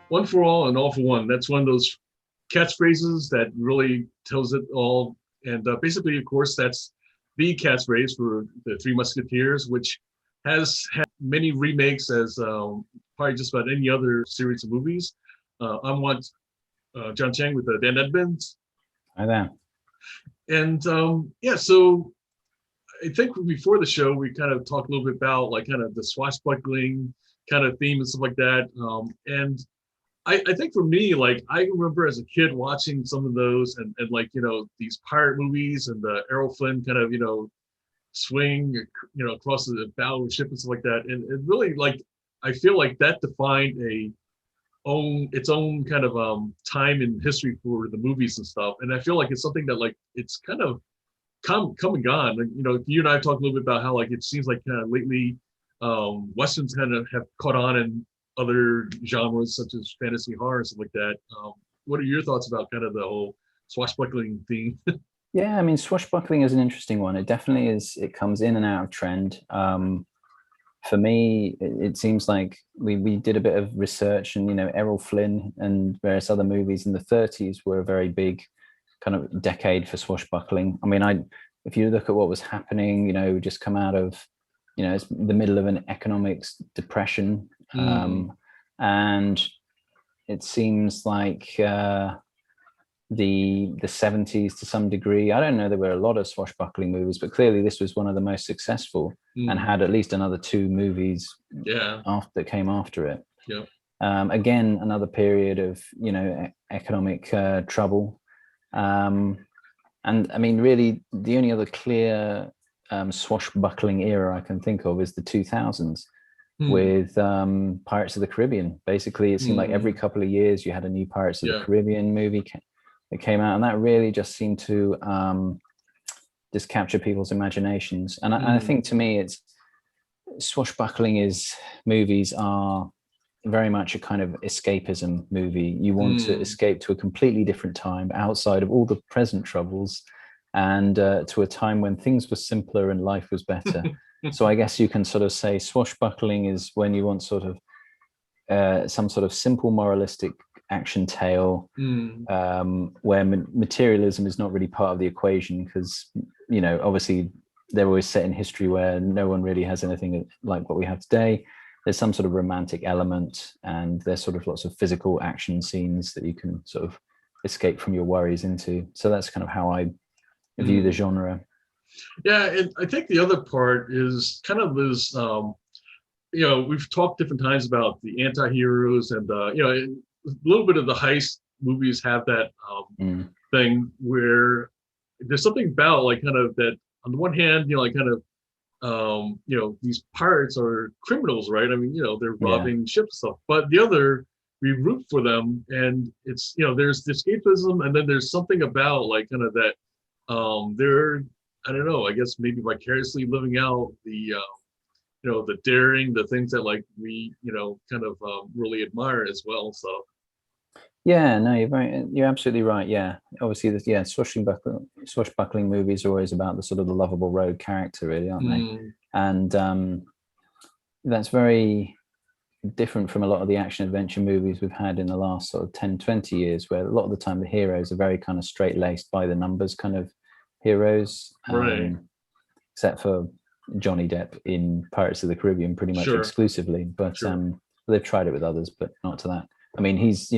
one for all and all for one. That's one of those catchphrases that really tells it all. And basically, of course, that's the catchphrase for the Three Musketeers, which has had many remakes as probably just about any other series of movies. I'm one, John Chang with Dan Edmonds. Hi there. And yeah, so I think before the show, we kind of talked a little bit about like kind of the swashbuckling kind of theme and stuff like that. And I think for me, like I remember as a kid watching some of those and like, these pirate movies and the Errol Flynn kind of, swing, across the bow of the ship and stuff like that. And it really like, I feel like that defined its own kind of time in history for the movies and stuff. And I feel like it's something that like, it's kind of come and gone. Like, you and I talked a little bit about how like, it seems like kind of lately Westerns kind of have caught on in other genres such as fantasy horror and stuff like that. What are your thoughts about kind of the whole swashbuckling theme? Yeah, I mean, swashbuckling is an interesting one. It definitely is. It comes in and out of trend. For me, it seems like we did a bit of research, and Errol Flynn and various other movies in the 30s were a very big kind of decade for swashbuckling. I mean, if you look at what was happening, just come out of, it's the middle of an economics depression, and it seems like the 70s to some degree. I don't know, there were a lot of swashbuckling movies, but clearly this was one of the most successful and had at least another two movies that came after it. Yeah. Again, another period of economic trouble, and I mean, really the only other clear swashbuckling era I can think of is the 2000s with Pirates of the Caribbean. Basically, it seemed like every couple of years you had a new Pirates of the Caribbean movie that came out, and that really just seemed to just capture people's imaginations. And I think to me, it's swashbuckling movies are very much a kind of escapism movie. You want to escape to a completely different time outside of all the present troubles, and to a time when things were simpler and life was better. So I guess you can sort of say swashbuckling is when you want sort of some sort of simple moralistic action tale where materialism is not really part of the equation, because obviously they're always set in history where no one really has anything like what we have today. There's some sort of romantic element, and there's sort of lots of physical action scenes that you can sort of escape from your worries into. So that's kind of how I view the genre. Yeah, and I think the other part is kind of this, we've talked different times about the anti-heroes, and a little bit of the heist movies have that thing where there's something about like kind of that on the one hand, like kind of these pirates are criminals, right? I mean, they're robbing ships and stuff, but the other, we root for them, and it's there's the escapism, and then there's something about like kind of that they're, I don't know, I guess maybe vicariously living out the the daring, the things that like we kind of really admire as well. So yeah, no, you're absolutely right. Yeah, obviously swashbuckling movies are always about the sort of the lovable rogue character, really, aren't they? And that's very different from a lot of the action adventure movies we've had in the last sort of 10-20 years, where a lot of the time the heroes are very kind of straight-laced, by the numbers kind of heroes, right? Except for Johnny Depp in Pirates of the Caribbean, pretty much exclusively. But they've tried it with others, but not to that. I mean, he's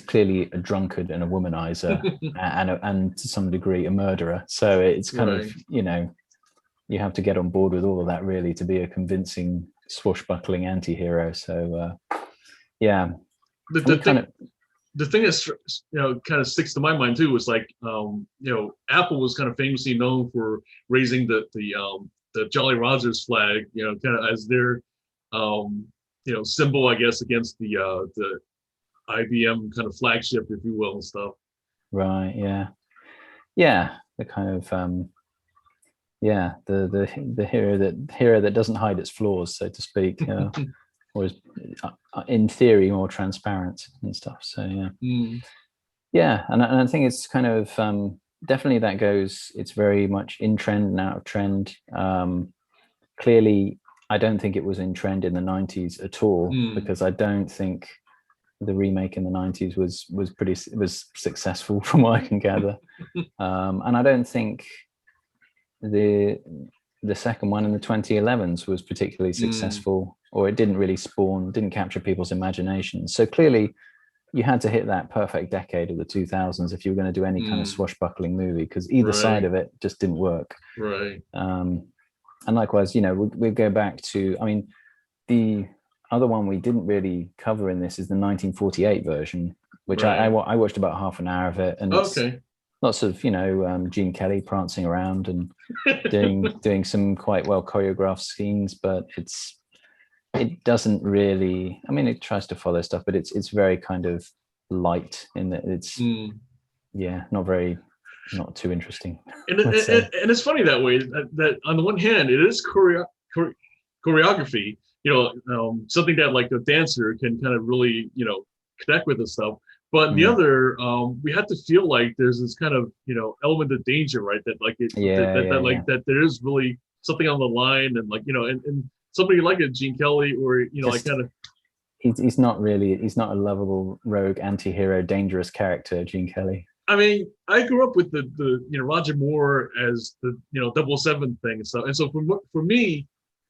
clearly a drunkard and a womanizer, and to some degree a murderer. So it's kind of you have to get on board with all of that really to be a convincing swashbuckling anti-hero. So yeah, the thing that's kind of sticks to my mind too was like Apple was kind of famously known for raising the Jolly Rogers flag, kind of as their symbol, I guess, against the IBM kind of flagship, if you will, and stuff. Right. Yeah. The kind of the hero that doesn't hide its flaws, so to speak, or is in theory more transparent and stuff. So yeah, and I think it's kind of definitely that goes. It's very much in trend and out of trend. Clearly, I don't think it was in trend in the 90s at all, because I don't think the remake in the 90s was successful from what I can gather. And I don't think the second one in the 2011s was particularly successful, or it didn't capture people's imagination. So clearly you had to hit that perfect decade of the 2000s if you were going to do any kind of swashbuckling movie, because either side of it just didn't work. Right. And likewise, we go back to, I mean, the other one we didn't really cover in this is the 1948 version, which I watched about half an hour of it, and it's lots of Gene Kelly prancing around and doing some quite well choreographed scenes, but it doesn't really, I mean, it tries to follow stuff, but it's very kind of light in that it's not too interesting. And it's funny that way, that on the one hand it is choreography, something that like a dancer can kind of really connect with and stuff, but on the other, we have to feel like there's this kind of element of danger, right? That like that there is really something on the line, and like and somebody like a Gene Kelly, or like kind of he's not a lovable rogue anti-hero dangerous character, Gene Kelly. I mean, I grew up with the Roger Moore as the 007 thing and stuff, and so for me,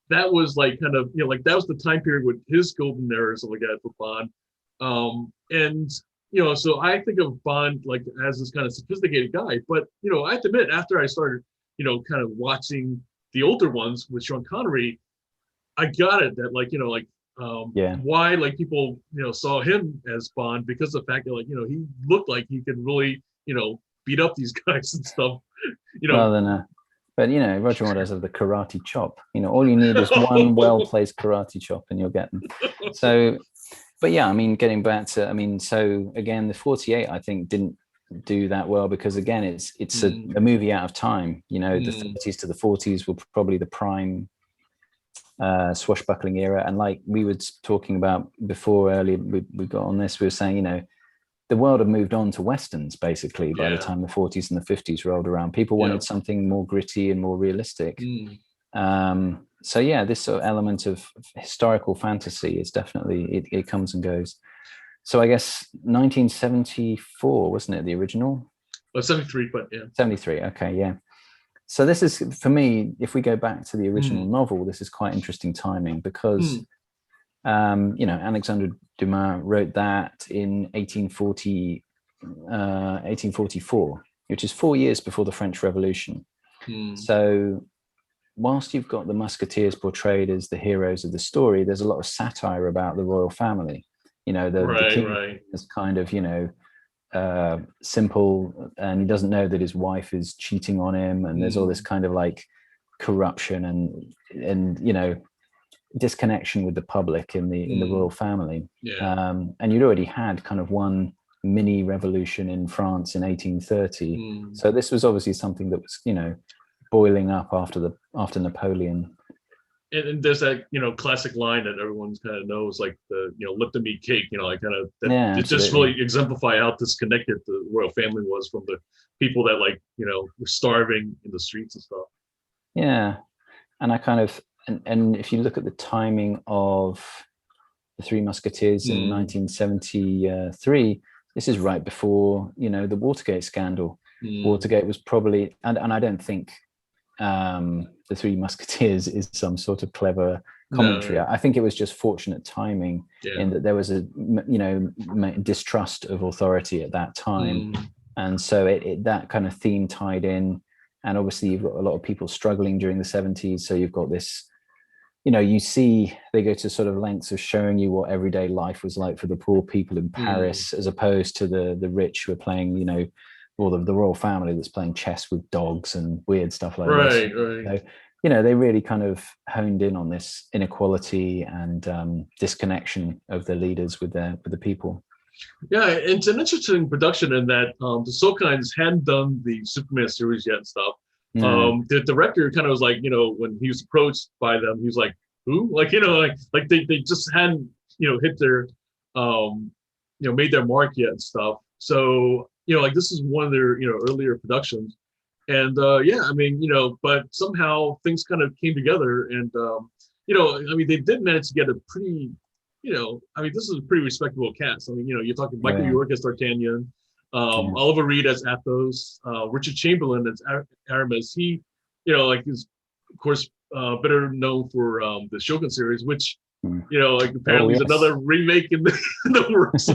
that was like kind of like that was the time period with his golden era and stuff like that for Bond, and so I think of Bond like as this kind of sophisticated guy, but I have to admit, after I started kind of watching the older ones with Sean Connery, I got it that why like people saw him as Bond, because of the fact that he looked like he could really beat up these guys and stuff. But Roger Moore does have the karate chop. All you need is one well-placed karate chop and you'll get them. So, but yeah, I mean, getting back to, so again, the 48 I think didn't do that well, because again, it's a movie out of time. The 30s to the 40s were probably the prime swashbuckling era, and like we were talking about before earlier, we got on this, we were saying the world had moved on to westerns basically by the time the 40s and the 50s rolled around. People wanted something more gritty and more realistic. So yeah, this sort of element of historical fantasy is definitely, it comes and goes. So I guess 1974, wasn't it, the original? 73, but 73, okay, yeah. So this is, for me, if we go back to the original novel, this is quite interesting timing, because Alexandre Dumas wrote that in 1844, which is 4 years before the French Revolution. So whilst you've got the Musketeers portrayed as the heroes of the story, there's a lot of satire about the royal family. The king is kind of, simple, and he doesn't know that his wife is cheating on him, and there's all this kind of like corruption and disconnection with the public in the royal family. And you'd already had kind of one mini revolution in France in 1830. So this was obviously something that was boiling up after Napoleon. And there's that classic line that everyone's kind of knows, like the lip to meat cake, like kind of that, it just really exemplify how disconnected the royal family was from the people that were starving in the streets and stuff. Yeah, and I kind of and if you look at the timing of the Three Musketeers in 1973, this is right before the Watergate scandal. Watergate was probably, and I don't think the Three Musketeers is some sort of clever commentary. I think it was just fortunate timing in that there was a distrust of authority at that time, and so it that kind of theme tied in. And obviously you've got a lot of people struggling during the 70s, so you've got this, you see they go to sort of lengths of showing you what everyday life was like for the poor people in Paris, as opposed to the rich who are playing or the royal family that's playing chess with dogs and weird stuff like this. Right. So, they really kind of honed in on this inequality and disconnection of the leaders with the people. Yeah, it's an interesting production in that the Salkinds hadn't done the Superman series yet and stuff. The director kind of was like, when he was approached by them, he was like, "Who?" Like, they just hadn't, hit their, made their mark yet and stuff. So this is one of their earlier productions, and but somehow things kind of came together, and they did manage to get a pretty I mean, this is a pretty respectable cast. I mean, you're talking Michael Yeah. York as D'Artagnan, Yeah. Oliver Reed as Athos, Richard Chamberlain as Aramis. He, is of course better known for the Shogun series, which apparently is yes. another remake in the works.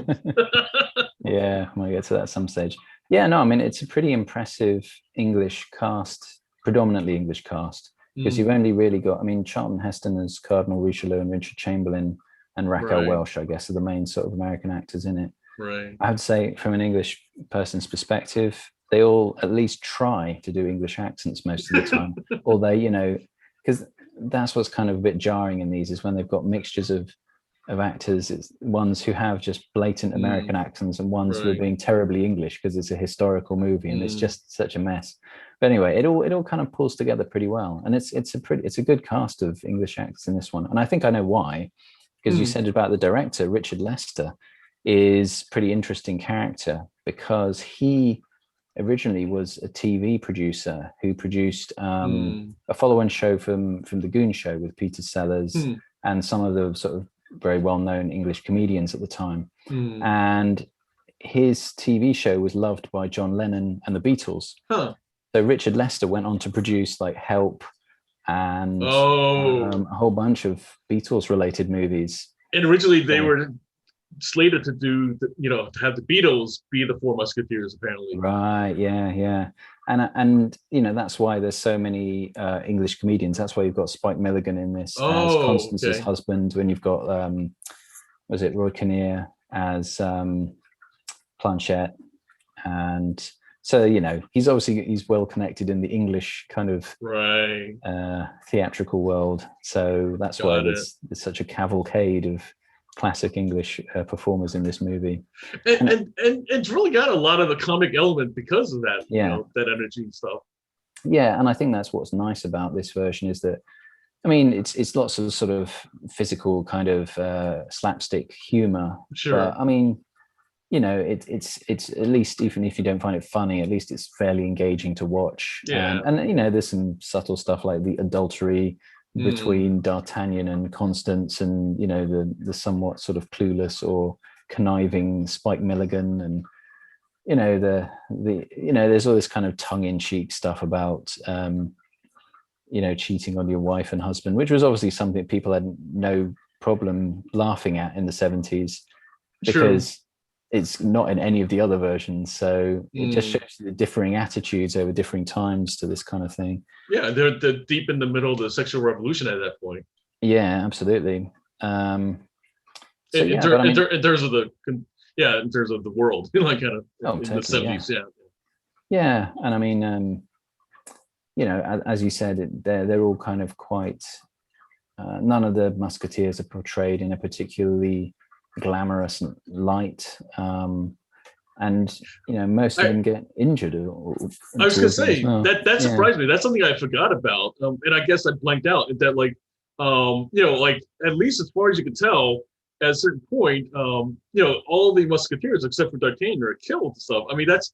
Yeah, I might get to that at some stage. Yeah, no, I mean, it's a pretty impressive English cast, predominantly English cast, because you've only really got, I mean, Charlton Heston as Cardinal Richelieu and Richard Chamberlain and Raquel Right. Welch, I guess, are the main sort of American actors in it. Right. I would say from an English person's perspective, they all at least try to do English accents most of the time, although, because that's what's kind of a bit jarring in these is when they've got mixtures of actors, it's ones who have just blatant American accents and ones who are being terribly English because it's a historical movie and it's just such a mess. But anyway, it all kind of pulls together pretty well, and it's a good cast of English actors in this one, and I think I know why, because you said about the director Richard Lester is pretty interesting character because he originally was a TV producer who produced a follow-on show from the Goon Show with Peter Sellers and some of the sort of very well-known English comedians at the time. And his TV show was loved by John Lennon and the Beatles. So Richard Lester went on to produce like Help and a whole bunch of Beatles-related movies. And originally they were slated to do, to have the Beatles be the Four Musketeers, apparently. Right, yeah. And that's why there's so many English comedians. That's why you've got Spike Milligan in this as Constance's husband, when you've got was it Roy Kinnear as Planchette, and so he's well connected in the English kind of theatrical world. So that's why there's such a cavalcade of classic English performers in this movie, and it's really got a lot of the comic element because of that, that energy and stuff. Yeah, and I think that's what's nice about this version is that, I mean, it's lots of sort of physical kind of slapstick humor. Sure. But I mean, it's at least, even if you don't find it funny, at least it's fairly engaging to watch. Yeah. And there's some subtle stuff like the adultery between D'Artagnan and Constance, and the somewhat sort of clueless or conniving Spike Milligan, and there's all this kind of tongue-in-cheek stuff about cheating on your wife and husband, which was obviously something people had no problem laughing at in the 70s because it's not in any of the other versions. So it just shows the differing attitudes over differing times to this kind of thing. Yeah, they're deep in the middle of the sexual revolution at that point. Yeah, absolutely. In terms of the world, like kind of in the 70s, Yeah, and I mean, as you said, they're all kind of quite. None of the Musketeers are portrayed in a particularly glamorous light, and most of them get injured. I was gonna say that surprised me. That's something I forgot about, and I guess I blanked out. That like at least as far as you can tell, at a certain point, all the Musketeers except for D'Artagnan are killed and stuff. I mean, that's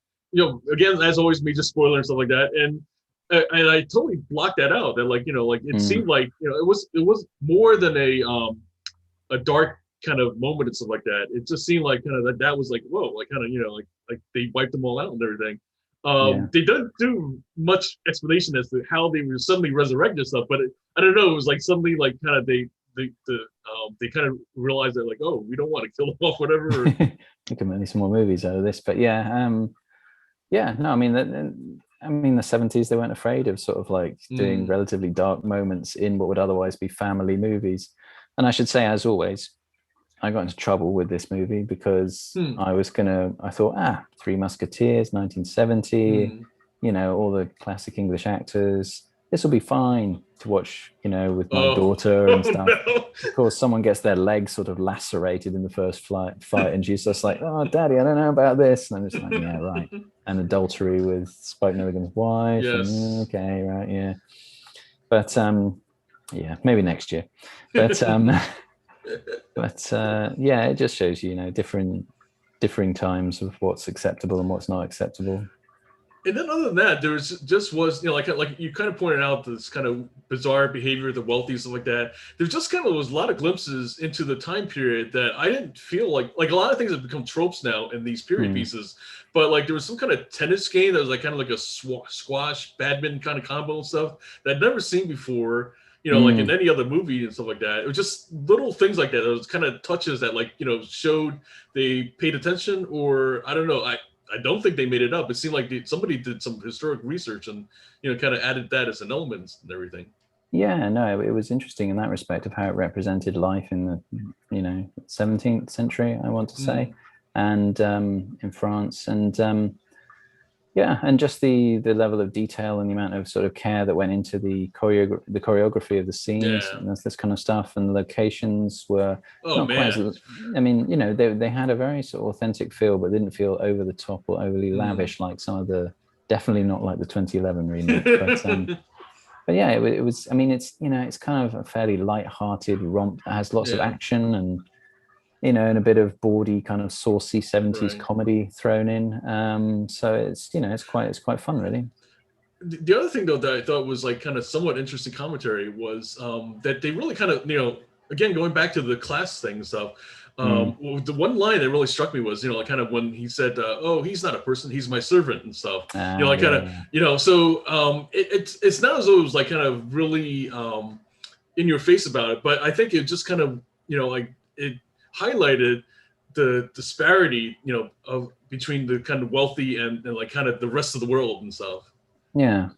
again, as always, major spoiler and stuff like that, and I totally blocked that out. That it seemed like it was more than a dark kind of moment and stuff like that. It just seemed like kind of that was like, whoa, like kind of like they wiped them all out and everything. They don't do much explanation as to how they were suddenly resurrected and stuff, but I don't know, it was like suddenly like kind of they kind of realized that like, oh, we don't want to kill them off, whatever. We can make some more movies out of this, but no, I mean the 70s, they weren't afraid of sort of like doing relatively dark moments in what would otherwise be family movies. And I should say, as always, I got into trouble with this movie because I thought, Three Musketeers, 1970, all the classic English actors. This will be fine to watch, with my daughter and stuff. No. Of course, someone gets their leg sort of lacerated in the first fight, and she's just like, "Oh, Daddy, I don't know about this." And I'm just like, "Yeah, right." And adultery with Spike Milligan's wife. Yes. And, okay, right, yeah. But maybe next year. But it just shows you, differing times of what's acceptable and what's not acceptable. And then other than that, there was just was, like you kind of pointed out this kind of bizarre behavior of the wealthy and stuff like that. There just kind of was a lot of glimpses into the time period that I didn't feel like a lot of things have become tropes now in these period pieces. But like there was some kind of tennis game that was like kind of like a squash badminton kind of combo and stuff that I'd never seen before. Like in any other movie and stuff like that. It was just little things like that. It was kind of touches that like, showed they paid attention, or I don't know. I don't think they made it up. It seemed like somebody did some historic research and, kind of added that as an element and everything. Yeah, no, it was interesting in that respect of how it represented life in the, 17th century, I want to say, and in France. And yeah, and just the level of detail and the amount of sort of care that went into the choreography of the scenes and this kind of stuff, and the locations were not quite as, I mean, they had a very sort of authentic feel, but didn't feel over the top or overly lavish like some of the, definitely not like the 2011 remake. But yeah, it was, I mean, it's kind of a fairly light-hearted romp that has lots of action and and a bit of bawdy kind of saucy 70s comedy thrown in. So it's quite fun, really. The other thing though that I thought was like kind of somewhat interesting commentary was that they really kind of, again, going back to the class thing and stuff, the one line that really struck me was, like kind of when he said, oh, he's not a person, he's my servant and stuff, so it's not as though it was like kind of really in your face about it, but I think it just kind of, like it highlighted the disparity, of between the kind of wealthy and like kind of the rest of the world and stuff. Yeah.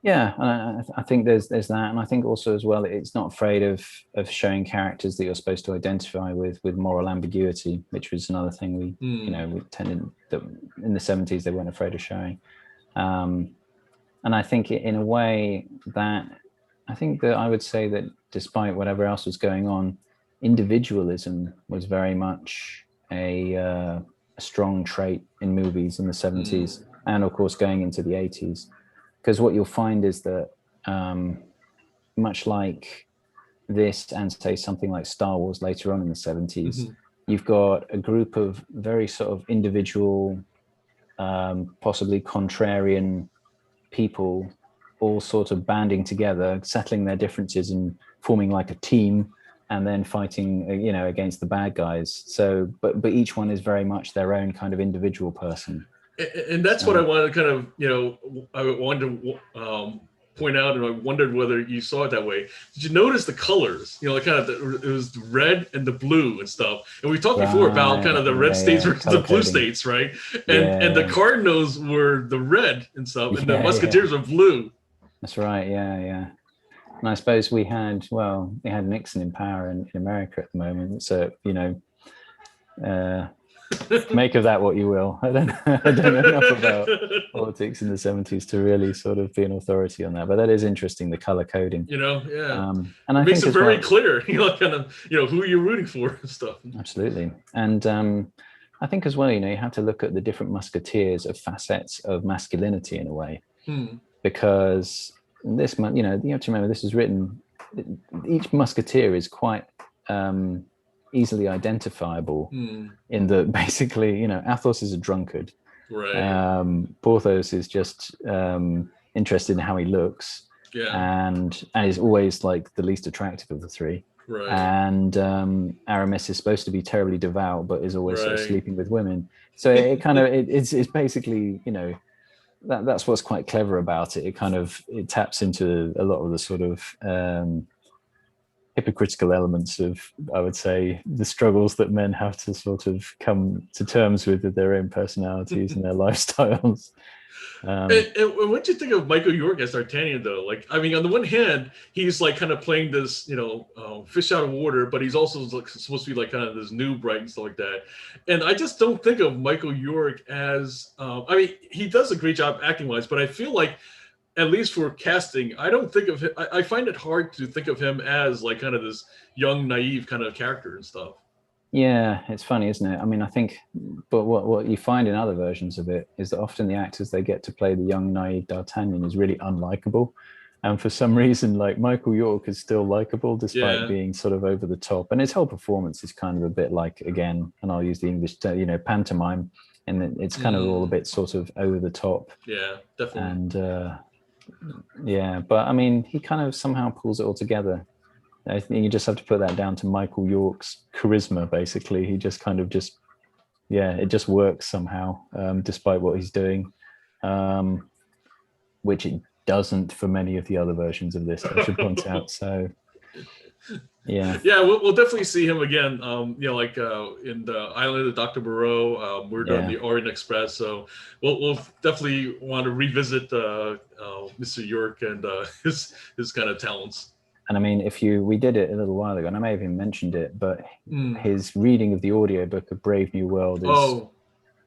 I think there's that, and I think also as well, it's not afraid of showing characters that you're supposed to identify with moral ambiguity, which was another thing we tended that in the 70s they weren't afraid of showing. And I think in a way that I would say that despite whatever else was going on, individualism was very much a strong trait in movies in the 70s and of course going into the 80s, because what you'll find is that much like this and say something like Star Wars later on in the 70s, you've got a group of very sort of individual, possibly contrarian people all sort of banding together, settling their differences and forming like a team, and then fighting, against the bad guys. So, but each one is very much their own kind of individual person. And that's what I wanted to kind of, I wanted to point out, and I wondered whether you saw it that way. Did you notice the colors? Like kind of it was the red and the blue and stuff. And we talked before about kind of the red states versus the blue states, right? And the Cardinals were the red and stuff, and the Musketeers were blue. That's right. Yeah. And I suppose we had Nixon in power in America at the moment. So, make of that what you will. I don't know enough about politics in the 70s to really sort of be an authority on that. But that is interesting, the color coding. And it makes it very clear, kind of, who you're rooting for and stuff. Absolutely. And I think as well, you have to look at the different musketeers of facets of masculinity in a way. Because this, you have to remember this was written, each musketeer is quite easily identifiable in the, basically, Athos is a drunkard. Right. Porthos is just interested in how he looks. Yeah. And is always like the least attractive of the three. Right. And Aramis is supposed to be terribly devout, but is always sort of sleeping with women. So it kind of, it's basically, that's what's quite clever about it. It taps into a lot of the sort of hypocritical elements of, I would say, the struggles that men have to sort of come to terms with their own personalities and their lifestyles. And what do you think of Michael York as D'Artagnan, though? Like, I mean, on the one hand, he's like kind of playing this, fish out of water, but he's also like supposed to be like kind of this noob, right, and stuff like that. And I just don't think of Michael York as, I mean, he does a great job acting wise, but I feel like, at least for casting, I don't think of him. I find it hard to think of him as like kind of this young, naive kind of character and stuff. Yeah, it's funny, isn't it? I mean, I think, but what you find in other versions of it is that often the actors they get to play the young, naive D'Artagnan is really unlikable. And for some reason, like Michael York is still likable despite being sort of over the top. And his whole performance is kind of a bit like, again, and I'll use the English, pantomime. and it's kind of all a bit sort of over the top. Yeah, definitely. And yeah, but I mean, he kind of somehow pulls it all together. I think you just have to put that down to Michael York's charisma. Basically, he just kind of it just works somehow, despite what he's doing, which it doesn't for many of the other versions of this, I should point out. So yeah, we'll definitely see him again. Like in the Island of Dr. Moreau, we're doing the Orient Express, so we'll definitely want to revisit Mr. York and his kind of talents. And I mean, we did it a little while ago, and I may have even mentioned it, but his reading of the audiobook of Brave New World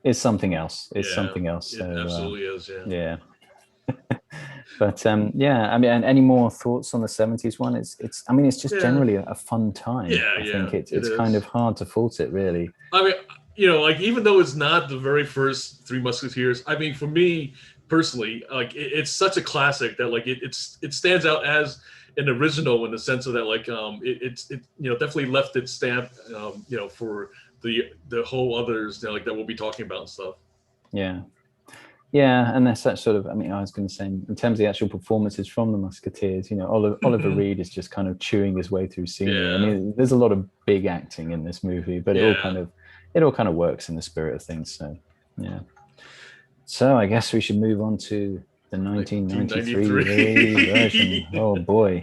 is something else. It's something else. It absolutely is. Yeah. But I mean, and any more thoughts on the 70s one? It's just generally a fun time. I think it's kind of hard to fault it, really. I mean, like, even though it's not the very first Three Musketeers, I mean, for me personally, like, it's such a classic that, like, it stands out as an original in the sense of that, like, it definitely left its stamp, for the whole others, like, that we'll be talking about and stuff. Yeah, and that's that sort of, I mean, I was going to say, in terms of the actual performances from the Musketeers, Oliver Reed is just kind of chewing his way through scenery. I mean, there's a lot of big acting in this movie, but it all kind of works in the spirit of things. So, yeah. So I guess we should move on to the 1993 version. Oh boy.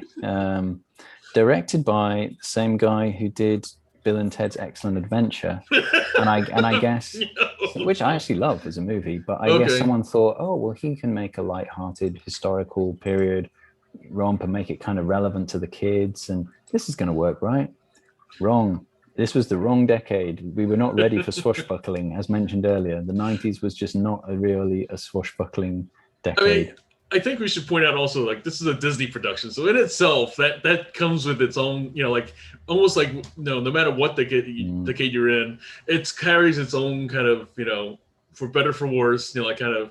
Directed by the same guy who did Bill and Ted's Excellent Adventure, and I guess, which I actually love as a movie, but I guess someone thought, oh well, he can make a light-hearted historical period romp and make it kind of relevant to the kids, and this is going to work, right? Wrong. This was the wrong decade. We were not ready for swashbuckling, as mentioned earlier. The 90s was just not really a swashbuckling decade. I mean, I think we should point out also, like, this is a Disney production, so in itself, that comes with its own, like, almost like, no matter what decade you're in, it carries its own kind of, for better for worse, like, kind of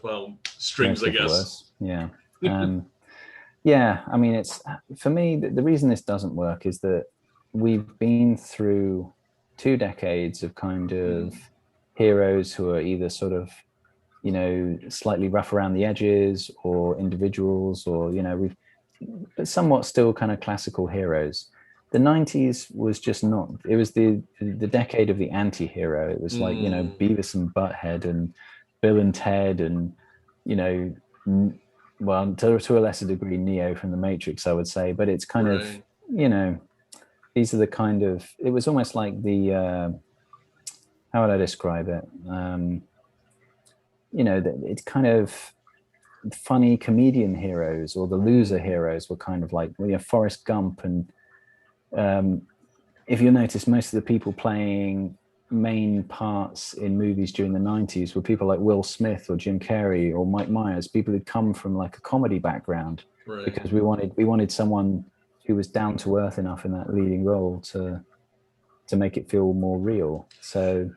strings, I guess. Yeah. Yeah. I mean, it's, for me, the reason this doesn't work is that we've been through 2 decades of kind of heroes who are either sort of, slightly rough around the edges, or individuals, or but somewhat still kind of classical heroes. The 90s was just not. It was the decade of the anti-hero. It was like Beavis and Butthead and Bill and Ted, and well, to a lesser degree, Neo from the Matrix, I would say. But it's kind of these are the kind of. It was almost like the how would I describe it? It's kind of funny comedian heroes, or the loser heroes were kind of like Forrest Gump. And if you notice, most of the people playing main parts in movies during the 90s were people like Will Smith or Jim Carrey or Mike Myers, people who'd come from like a comedy background, because we wanted someone who was down to earth enough in that leading role to make it feel more real. So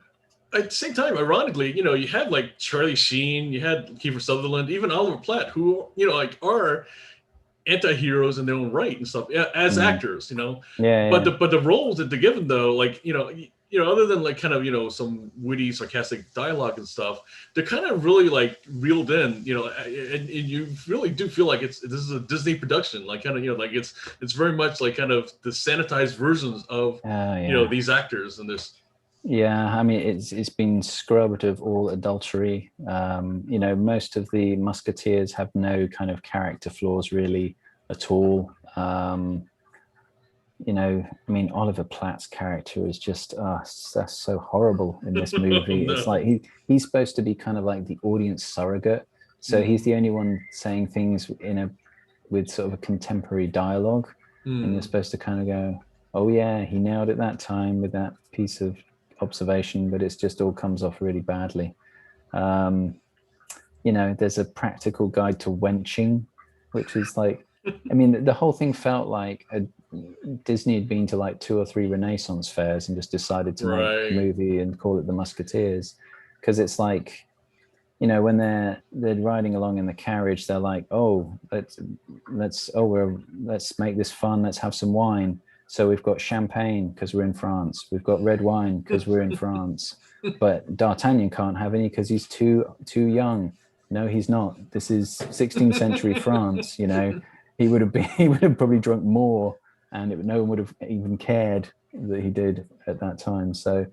at the same time, ironically, you had like Charlie Sheen, you had Kiefer Sutherland, even Oliver Platt, who like are anti-heroes in their own right and stuff as actors, But the roles that they're given, though, like other than like kind of some witty, sarcastic dialogue and stuff, they're kind of really like reeled in, and you really do feel like this is a Disney production, like kind of like it's very much like kind of the sanitized versions of these actors in this. Yeah, I mean, it's been scrubbed of all adultery. Most of the Musketeers have no kind of character flaws really at all. I mean, Oliver Platt's character is just that's so horrible in this movie. No. It's like he's supposed to be kind of like the audience surrogate, so he's the only one saying things with sort of a contemporary dialogue, and you're supposed to kind of go, oh yeah, he nailed it that time with that piece of observation, but it's just all comes off really badly. There's a practical guide to wenching, which is like, I mean, the whole thing felt like Disney had been to like 2 or 3 Renaissance fairs and just decided to make a movie and call it The Musketeers, because it's like, when they're riding along in the carriage, they're like, oh, let's make this fun, let's have some wine. So we've got champagne because we're in France. We've got red wine because we're in France. But D'Artagnan can't have any because he's too young. No, he's not. This is 16th century France. You know, he would have probably drunk more, and no one would have even cared that he did at that time. So,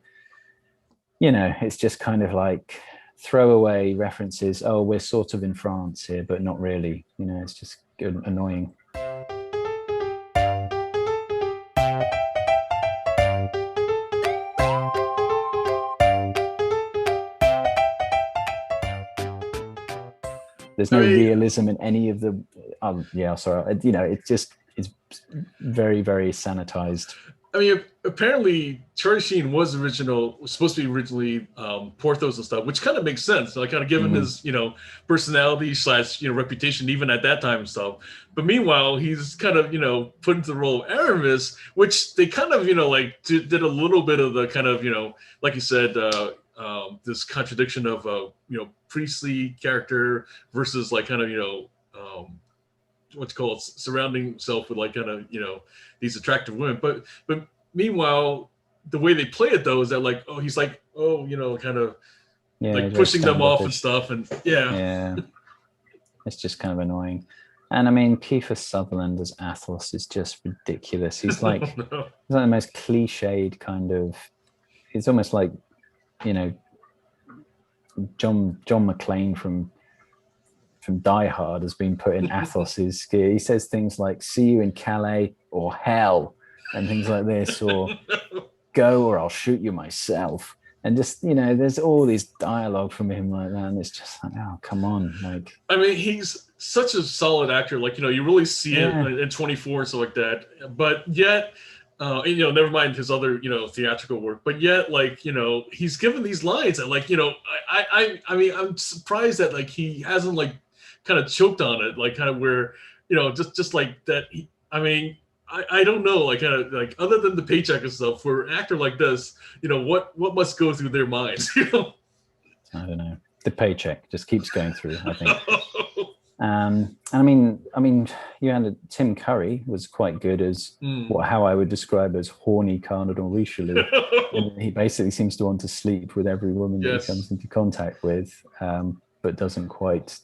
you know, it's just kind of like throwaway references. Oh, we're sort of in France here, but not really. You know, it's just annoying. There's no realism in any of the. Sorry. You know, it's very, very sanitized. I mean, apparently Charlie Sheen was supposed to be originally Porthos and stuff, which kind of makes sense. Like, kind of given his, you know, personality / reputation even at that time and stuff. But meanwhile, he's kind of, you know, put into the role of Aramis, which they kind of, you know, like did a little bit of the kind of, you know, like you said, this contradiction of you know, priestly character versus like kind of, you know, what's called surrounding himself with like kind of, you know, these attractive women. But meanwhile, the way they play it though is that like, oh, he's like, oh, you know, kind of like pushing them off and stuff, and yeah, it's just kind of annoying. And I mean, Kiefer Sutherland as Athos is just ridiculous. He's like, he's like the most cliched kind of. It's almost like, you know, John McClane from Die Hard has been put in Athos's gear. He says things like "see you in Calais" or "hell" and things like this, or "go or I'll shoot you myself." And just, you know, there's all this dialogue from him like that, and it's just like, oh, come on. Like, I mean, he's such a solid actor. Like, you know, you really see it in 24 and stuff like that. But yet, you know, never mind his other, you know, theatrical work. But yet, like, you know, he's given these lines that, like, you know, I mean, I'm surprised that like he hasn't like kind of choked on it, like kind of where, you know, just like that. I mean, I don't know, like kind of like other than the paycheck and stuff, for an actor like this, you know, what must go through their minds, you know? I don't know. The paycheck just keeps going through, I think. And I mean, you had Tim Curry was quite good as how I would describe as horny Cardinal Richelieu. He basically seems to want to sleep with every woman that he comes into contact with, but doesn't quite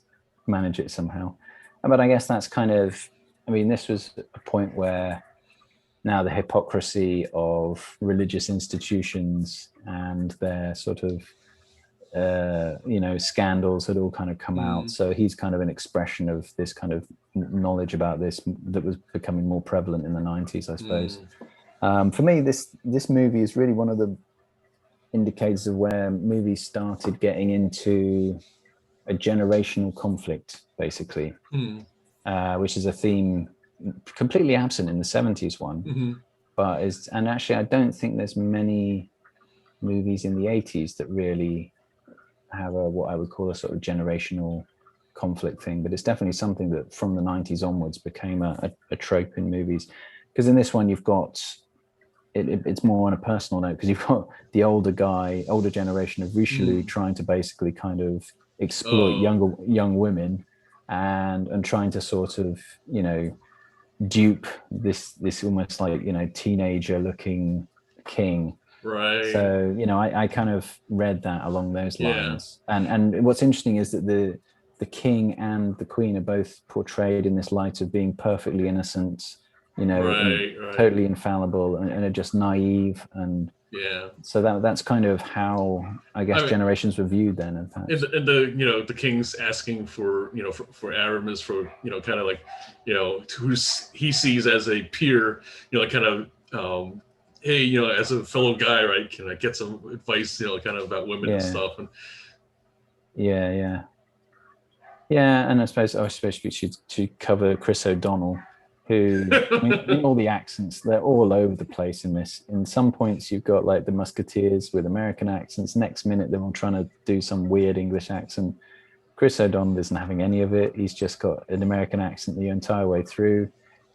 manage it somehow. But I guess that's kind of, I mean, this was a point where now the hypocrisy of religious institutions and their sort of you know, scandals had all kind of come out. So he's kind of an expression of this kind of knowledge about this that was becoming more prevalent in the 90s, I suppose. For me, this movie is really one of the indicators of where movies started getting into a generational conflict, basically, which is a theme completely absent in the 70s one, but and actually I don't think there's many movies in the 80s that really have what I would call a sort of generational conflict thing, but it's definitely something that from the 90s onwards became a trope in movies. Because in this one you've got it's more on a personal note, because you've got the older generation of Richelieu trying to basically kind of exploit young women and trying to sort of, you know, dupe this almost like, you know, teenager looking king. Right. So, you know, I kind of read that along those lines. And what's interesting is that the king and the queen are both portrayed in this light of being perfectly innocent, you know, totally infallible, and are just naive. And so that's kind of how I guess generations were viewed then. In fact, and the you know, the king's asking for, you know, for Aramis, for, you know, kind of like, you know, who he sees as a peer, you know, like kind of hey, you know, as a fellow guy, right, can I get some advice, you know, kind of about women and stuff. And and I suppose we should cover Chris O'Donnell, who, I mean, in all the accents, they're all over the place in this. In some points you've got like the Musketeers with American accents, next minute they're all trying to do some weird English accent. Chris O'Donnell isn't having any of it. He's just got an American accent the entire way through.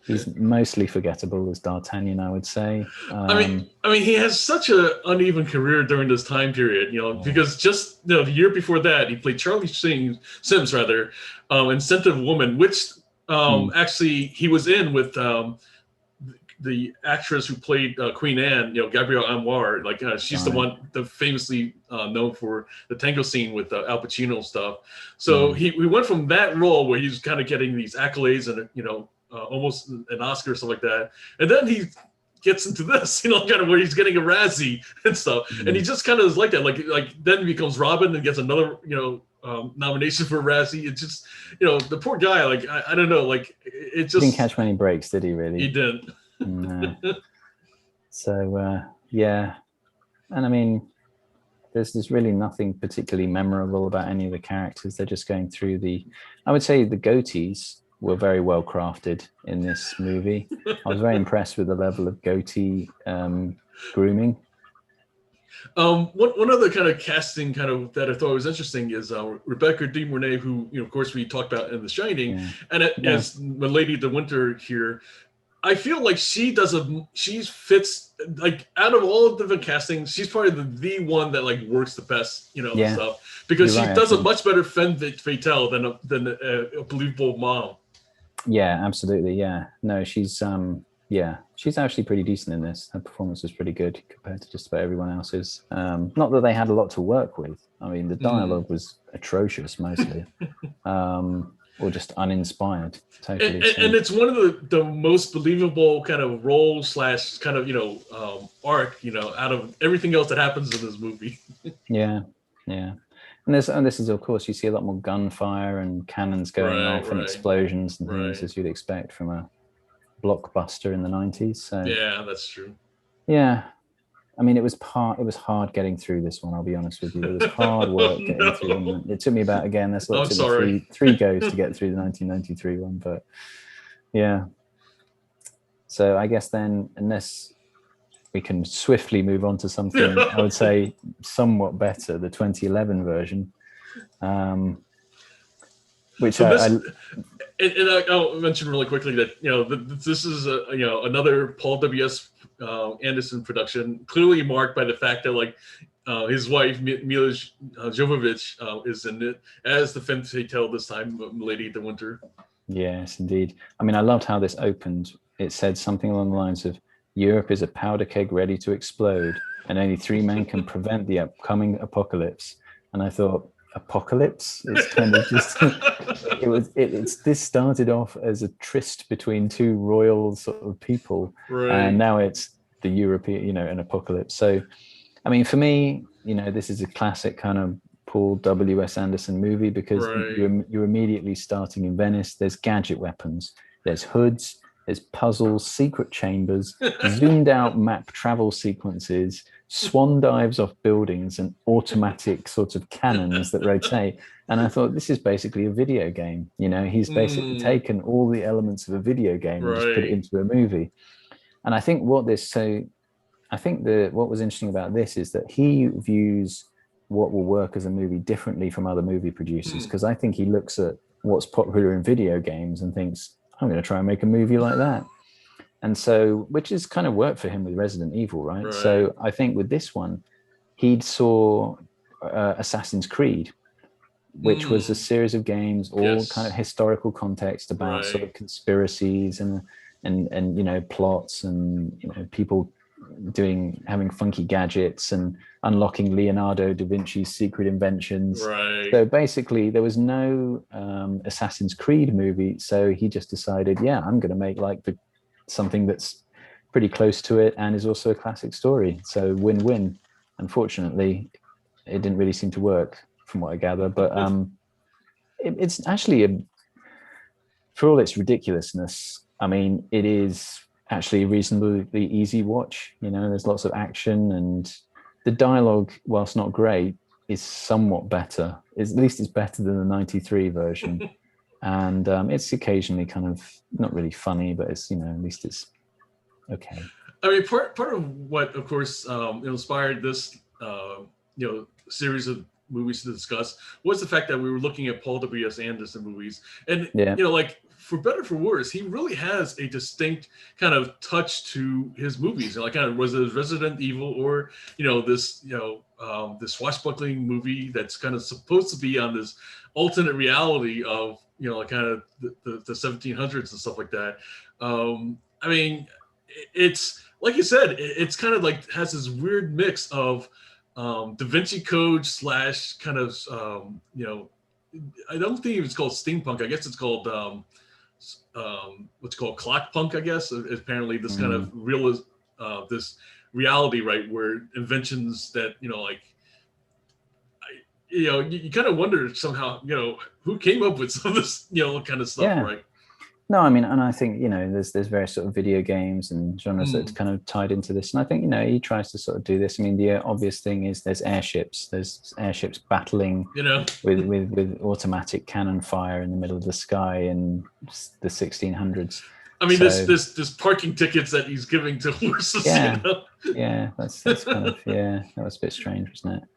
He's mostly forgettable as D'Artagnan, I would say. I mean, he has such an uneven career during this time period, you know, because just, you know, the year before that, he played Charlie Sims, in Scent of Woman, which actually he was in with the actress who played Queen Anne, Gabrielle Anwar, like she's the one the famously known for the tango scene with Al Pacino stuff. So he went from that role where he's kind of getting these accolades and almost an Oscar or something like that, and then he gets into this, kind of where he's getting a Razzie and stuff, and he just kind of is like that, like then he becomes Robin and gets another nomination for a Razzie. It's just the poor guy, like I don't know, like it just didn't catch many breaks, did he? Really? He didn't. No. So yeah, and I mean, there's really nothing particularly memorable about any of the characters. They're just going through I would say the goatees were very well crafted in this movie. I was very impressed with the level of goatee grooming. One other kind of casting that I thought was interesting is Rebecca de Mornay, who of course we talked about in The Shining, and as Milady Diwinter here. I feel like she fits, like, out of all of the different castings, she's probably the one that like works the best, stuff, because she does a much better femme fatale than a believable mom. Yeah, absolutely. Yeah, no, she's actually pretty decent in this. Her performance was pretty good compared to just about everyone else's. Not that they had a lot to work with. I mean, the dialogue was atrocious mostly. Or just uninspired, totally. And it's one of the most believable kind of role / kind of arc out of everything else that happens in this movie. yeah, and this is of course you see a lot more gunfire and cannons going off and explosions and things as you'd expect from a blockbuster in the 90s. So yeah, that's true. Yeah. I mean, it was hard getting through this one. I'll be honest with you. It was hard work getting through. It took me about, again, that's what took me three goes to get through the 1993 one. But yeah. So I guess then, unless we can swiftly move on to something, I would say somewhat better, the 2011 version, which so I'll mention really quickly that this is another Paul W.S. Anderson production, clearly marked by the fact that like his wife Milla Jovovich is in it as the femme fatale this time, Milady Diwinter. Yes, indeed. I mean, I loved how this opened. It said something along the lines of, "Europe is a powder keg ready to explode, and only 3 men can prevent the upcoming apocalypse." And I thought, apocalypse? It's kind of just this started off as a tryst between 2 royal sort of people, and now it's the European, an apocalypse. So I mean, for me, this is a classic kind of Paul W.S. Anderson movie, because you're immediately starting in Venice. There's gadget weapons, there's hoods, there's puzzles, secret chambers, zoomed out map travel sequences, swan dives off buildings, and automatic sorts of cannons that rotate. And I thought, this is basically a video game. He's basically taken all the elements of a video game and just put it into a movie. And I think what was interesting about this is that he views what will work as a movie differently from other movie producers, because I think he looks at what's popular in video games and thinks, I'm going to try and make a movie like that. And so, which is kind of worked for him with Resident Evil, right? So I think with this one, he saw Assassin's Creed, which was a series of games, all kind of historical context about sort of conspiracies and plots and people having funky gadgets and unlocking Leonardo da Vinci's secret inventions. So basically there was no Assassin's Creed movie, so he just decided, I'm going to make something that's pretty close to it and is also a classic story. So win-win. Unfortunately, it didn't really seem to work from what I gather, but it's actually for all its ridiculousness, I mean, it is actually a reasonably easy watch. There's lots of action, and the dialogue, whilst not great, is somewhat better. At least it's better than the 93 version. And it's occasionally kind of not really funny, but it's, at least it's okay. I mean, part of what, of course, inspired this, series of movies to discuss was the fact that we were looking at Paul W.S. Anderson movies. And, like, for better or for worse, he really has a distinct kind of touch to his movies. Like, kind of, was it Resident Evil or, this swashbuckling movie that's kind of supposed to be on this alternate reality of, like kind of the 1700s and stuff like that. I mean, it's like you said, it's kind of like has this weird mix of Da Vinci Code slash kind of I don't think it's called steampunk. I guess it's called what's called clock punk. I guess apparently this kind of this reality, right, where inventions that like you kind of wonder somehow who came up with some of this kind of stuff, right? No, I mean, and I think there's various sort of video games and genres that's kind of tied into this, and I think he tries to sort of do this. I mean, the obvious thing is there's airships battling, with automatic cannon fire in the middle of the sky in the 1600s. I mean, so, this parking tickets that he's giving to horses. Yeah, that's kind of that was a bit strange, wasn't it?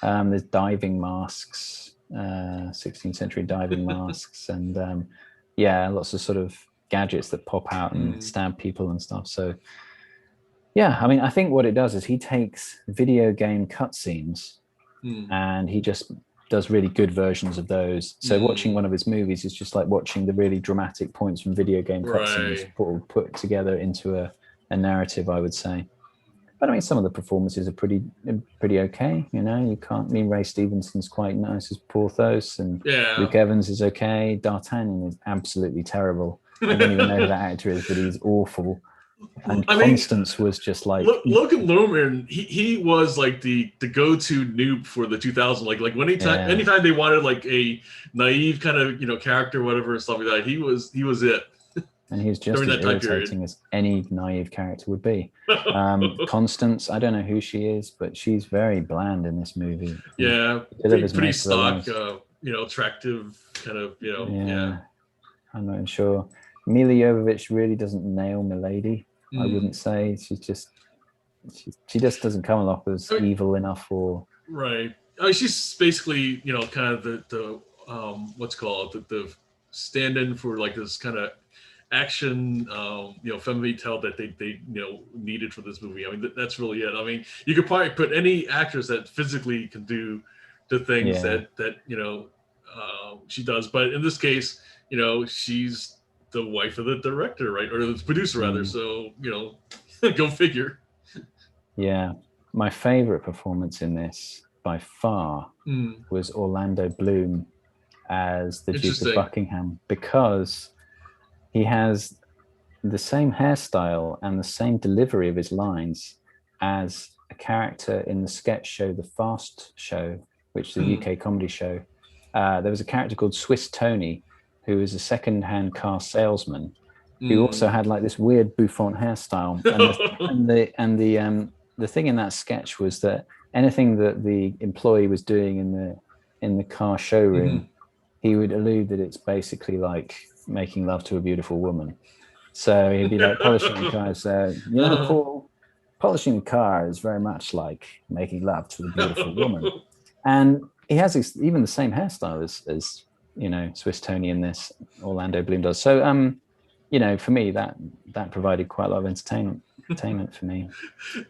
There's diving masks, 16th century diving masks, and lots of sort of gadgets that pop out and stab people and stuff. So I mean, I think what it does is he takes video game cutscenes and he just does really good versions of those. So watching one of his movies is just like watching the really dramatic points from video game cutscenes put together into a narrative, I would say. But I mean, some of the performances are pretty okay. You can't. I mean, Ray Stevenson's quite nice as Porthos, and Luke Evans is okay. D'Artagnan is absolutely terrible. I don't even know who that actor is, but he's awful. And Constance was just like Logan Lerman. He was like the go-to noob for the 2000s. Like anytime they wanted like a naive kind of character, whatever stuff like that, he was it. And he's just as irritating as any naive character would be. Constance, I don't know who she is, but she's very bland in this movie. Yeah, pretty stock, attractive kind of, I'm not sure. Milla Jovovich really doesn't nail Milady. I wouldn't say. She just doesn't come off as evil enough or. Right. I mean, she's basically, kind of the what's called the stand-in for like this kind of action femme fatale that they needed for this movie. I mean, that's really it. I mean, you could probably put any actress that physically can do the things that she does, but in this case, she's the wife of the director, right, or the producer rather. So go figure. Yeah, my favorite performance in this by far was Orlando Bloom as the Duke of Buckingham, because he has the same hairstyle and the same delivery of his lines as a character in the sketch show The Fast Show, which is a UK comedy show. There was a character called Swiss Tony, who was a second-hand car salesman, who also had like this weird bouffant hairstyle. And the thing in that sketch was that anything that the employee was doing in the car showroom, he would allude that it's basically like making love to a beautiful woman. So he'd be like polishing the car. Paul, polishing the car is very much like making love to a beautiful woman. And he has even the same hairstyle as Swiss Tony in this. Orlando Bloom does. So for me that provided quite a lot of entertainment for me.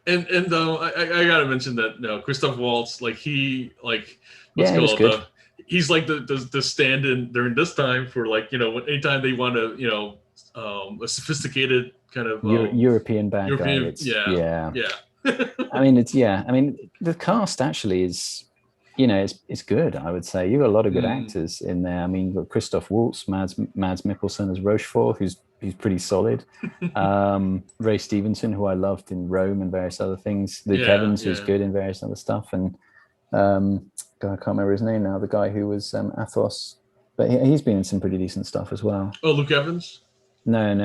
And I gotta mention that Christoph Waltz, like he was good. He's like the stand-in during this time for anytime they want to a sophisticated kind of European bad guy. I mean the cast actually is it's good. I would say you got a lot of good actors in there. I mean, you've got Christoph Waltz, Mads Mikkelsen as Rochefort, who's pretty solid. Ray Stevenson, who I loved in Rome and various other things. Luke Evans, who's good in various other stuff, and I can't remember his name now. The guy who was Athos, but he's been in some pretty decent stuff as well. Oh, Luke Evans? No.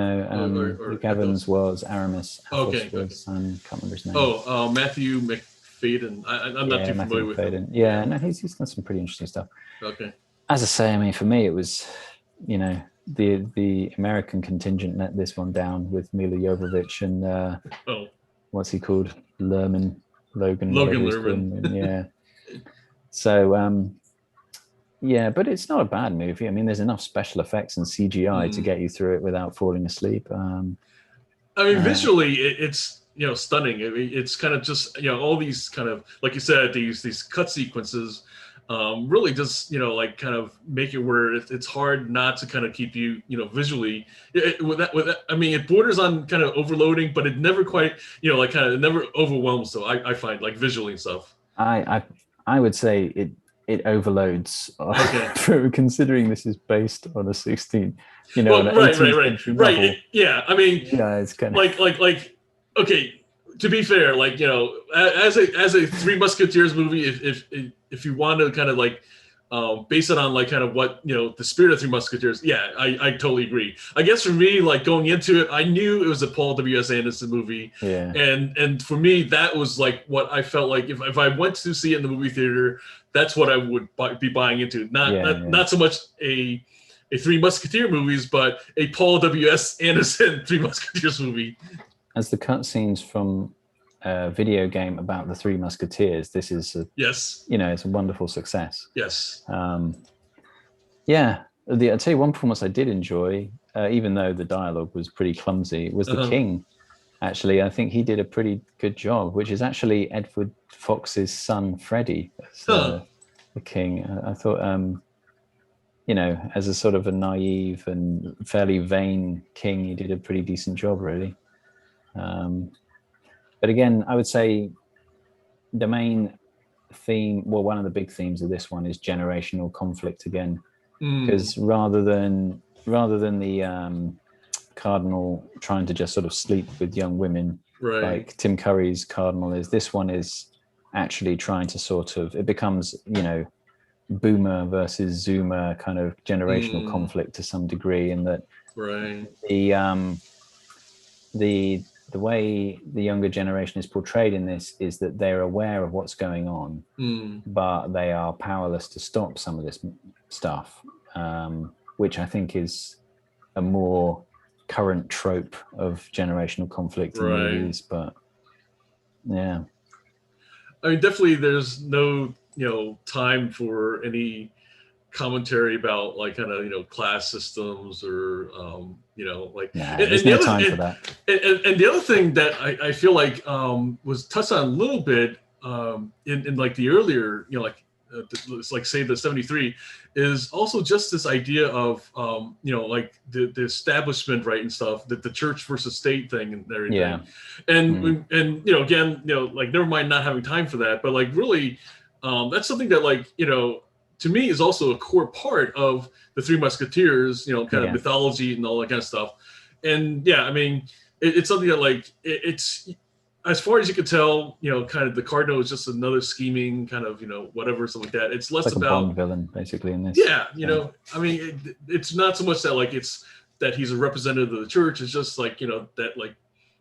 Luke Evans was Aramis. Athos was, can't remember his name. Oh, Matthew McFadden. I'm not too familiar with him. Yeah, no, he's done some pretty interesting stuff. Okay. As I say, I mean, for me, it was, the American contingent let this one down with Milla Jovovich and what's he called? Logan Lerman. Yeah. So, but it's not a bad movie. I mean, there's enough special effects and CGI to get you through it without falling asleep. I mean, visually, it's stunning. I mean, it's kind of just all these kind of, like you said, these cut sequences really just, like kind of make it where it's hard not to kind of keep you, visually. I mean, it borders on kind of overloading, but it never quite, like kind of it never overwhelms. So I find like visually and stuff. I would say it overloads. Okay. For considering this is based on a 16, Well, an right. 18th century novel. Yeah. I mean, It's kind of like, okay, to be fair, like, as a Three Musketeers movie, if you want to kind of like base it on like kind of what, the spirit of Three Musketeers, yeah, I totally agree. I guess for me, like going into it, I knew it was a Paul W.S. Anderson movie, Yeah. and for me, that was like what I felt like if I went to see it in the movie theater, that's what I would be buying into. Not so much a Three Musketeer movies, but a Paul W.S. Anderson Three Musketeers movie. As the cutscenes from a video game about the Three Musketeers, this is yes, it's a wonderful success. Yes. Yeah, I'll tell you one performance I did enjoy, even though the dialogue was pretty clumsy, was the King. Actually, I think he did a pretty good job, which is actually Edward Fox's son, Freddie, as the King. I thought, as a sort of a naive and fairly vain king, he did a pretty decent job, really. But again, I would say the main theme, well, one of the big themes of this one is generational conflict again, because rather than the Cardinal trying to just sort of sleep with young women, right, like Tim Curry's Cardinal is, this one is actually trying to sort of, it becomes, boomer versus zoomer kind of generational conflict to some degree, in that right, the way the younger generation is portrayed in this is that they're aware of what's going on, but they are powerless to stop some of this stuff, which I think is a more current trope of generational conflict in movies. But yeah, I mean, definitely there's no time for any commentary about like kind of class systems or like there's no time for that. And the other thing that I feel like was touched on a little bit in like the earlier it's like say the 73 is also just this idea of like the establishment, right, and stuff, that the church versus state thing and everything. And again, like never mind not having time for that, but like really that's something that like to me is also a core part of the Three Musketeers, kind of mythology and all that kind of stuff. And I mean, it's something that like it's as far as you can tell, kind of the Cardinal is just another scheming kind of whatever, something like that. It's less like about a Bond villain basically in this. I mean, it's not so much that like it's that he's a representative of the church. It's just like that like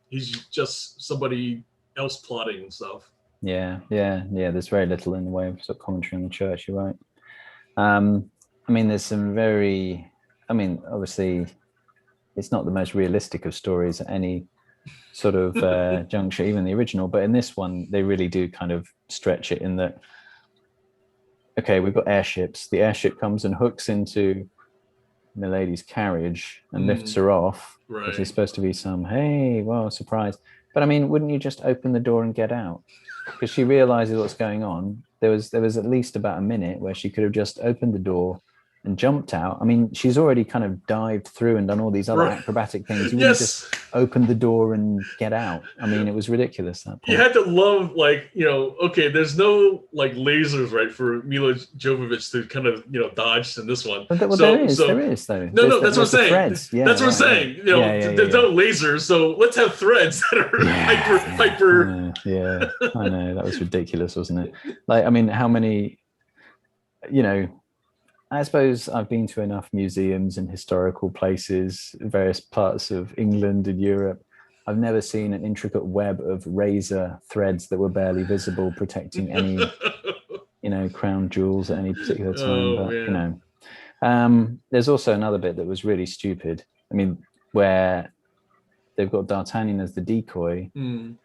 he's just somebody else plotting and stuff. Yeah. There's very little in the way of sort of commentary on the church. You're right. I mean, there's some obviously it's not the most realistic of stories at any sort of juncture, even the original, but in this one, they really do kind of stretch it in that, okay, we've got airships. The airship comes and hooks into Milady's carriage and lifts her off, which is supposed to be some, hey, well, surprise. But I mean, wouldn't you just open the door and get out? Because she realizes what's going on. There was at least about a minute where she could have just opened the door and jumped out. I mean, she's already kind of dived through and done all these other acrobatic things. You wouldn't just open the door and get out. I mean, it was ridiculous. That point. You had to love, like, okay, there's no like lasers, right, for Milla Jovovich to kind of dodge in this one. But there is though. No, that's what I'm saying. Threads. Yeah, that's what I'm saying. There's no lasers, so let's have threads that are hyper. Yeah, I know, that was ridiculous, wasn't it? Like, I mean, how many, I suppose I've been to enough museums and historical places, various parts of England and Europe. I've never seen an intricate web of razor threads that were barely visible, protecting any, crown jewels at any particular time. But there's also another bit that was really stupid. I mean, where they've got D'Artagnan as the decoy.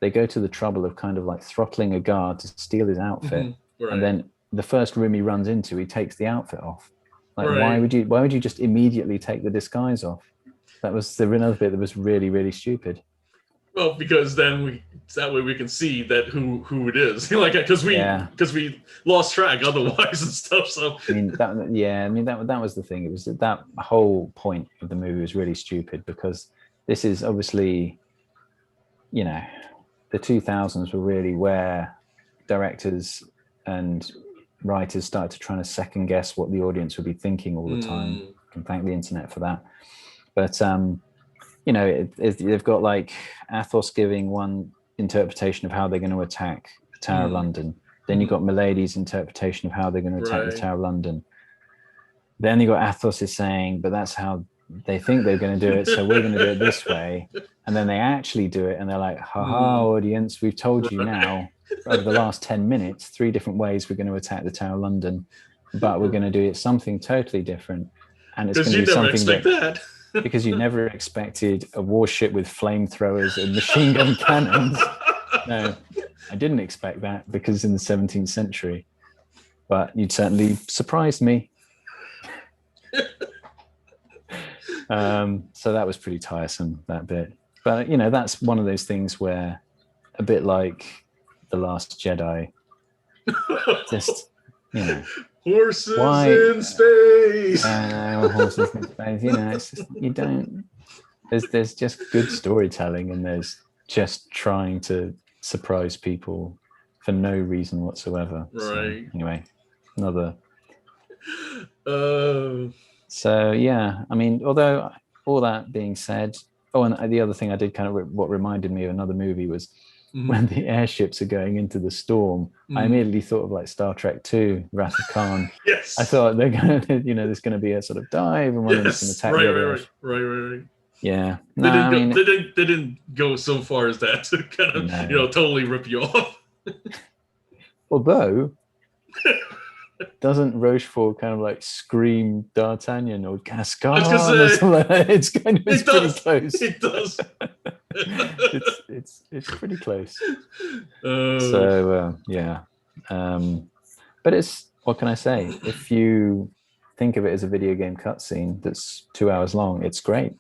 They go to the trouble of kind of like throttling a guard to steal his outfit, and then the first room he runs into, he takes the outfit off. Like, why would you just immediately take the disguise off? That was another bit that was really, really stupid. Well, because then that way we can see that who it is, like because we lost track otherwise and stuff. So I mean that was the thing. It was that whole point of the movie was really stupid, because this is obviously, you know, the 2000s were really where directors and writers started to try to second guess what the audience would be thinking all the time. You can thank the internet for that. But you know, they've got like Athos giving one interpretation of how they're going to attack the Tower of London. Then you've got Milady's interpretation of how they're going to attack the Tower of London. Then you got Athos is saying, but that's how they think they're going to do it, so we're going to do it this way. And then they actually do it, and they're like, ha-ha, audience, we've told you now over the last 10 minutes 3 different ways we're going to attack the Tower of London, but we're going to do it something totally different. And it's going to be something that because you never expected a warship with flamethrowers and machine gun cannons. No, I didn't expect that, because in the 17th century, but you'd certainly surprised me. So that was pretty tiresome, that bit. But, you know, that's one of those things where, a bit like The Last Jedi, just, you know, horses in space. Horses in space. You know, it's just, you don't. There's just good storytelling, and there's just trying to surprise people for no reason whatsoever. Right. So, anyway, another. So yeah, I mean, although all that being said, and the other thing I did kind of what reminded me of another movie was when the airships are going into the storm. I immediately thought of like Star Trek II, Wrath of Khan. Yes. I thought they're going to, you know, there's going to be a sort of dive, and one of them's going to attack the other. Right. Yeah. No, they didn't go so far as that to kind of, you know, totally rip you off. Although, doesn't Rochefort kind of like scream D'Artagnan or Gascon or something like that? It's kind of pretty close. It does. It's pretty close. So yeah, but it's, what can I say? If you think of it as a video game cutscene that's 2 hours long, it's great.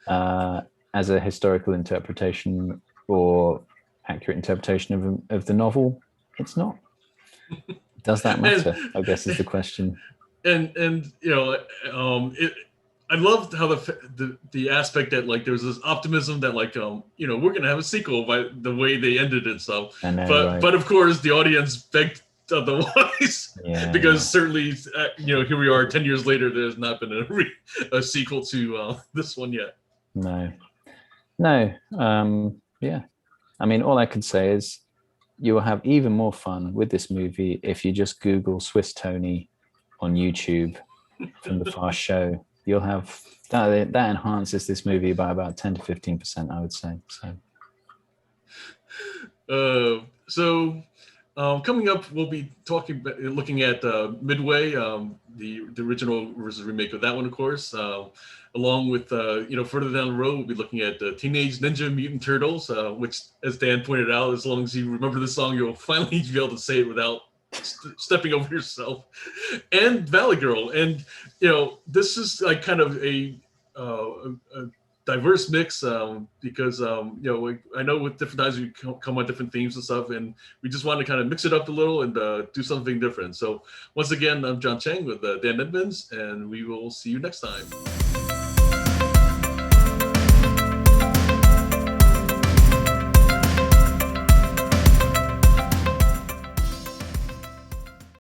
As a historical interpretation or accurate interpretation of the novel, it's not. Does that matter? I guess is the question. And you know, I loved how the aspect that like there's this optimism that like you know, we're gonna have a sequel by the way they ended it. So, but of course the audience begged otherwise, because certainly you know, here we are 10 years later. There's not been a sequel to this one yet. No. Yeah. I mean, all I can say is, you will have even more fun with this movie if you just Google Swiss Tony on YouTube from the Fast Show. You'll have that enhances this movie by about 10 to 15%, I would say. So coming up, we'll be looking at Midway, the original versus remake of that one, of course. Along with, you know, further down the road, we'll be looking at Teenage Ninja Mutant Turtles, which, as Dan pointed out, as long as you remember the song, you'll finally be able to say it without stepping over yourself. And Valley Girl. And, you know, this is like kind of a diverse mix, because, you know, I know with different times we come on different themes and stuff, and we just want to kind of mix it up a little and do something different. So once again, I'm John Chang with Dan Edmonds, and we will see you next time.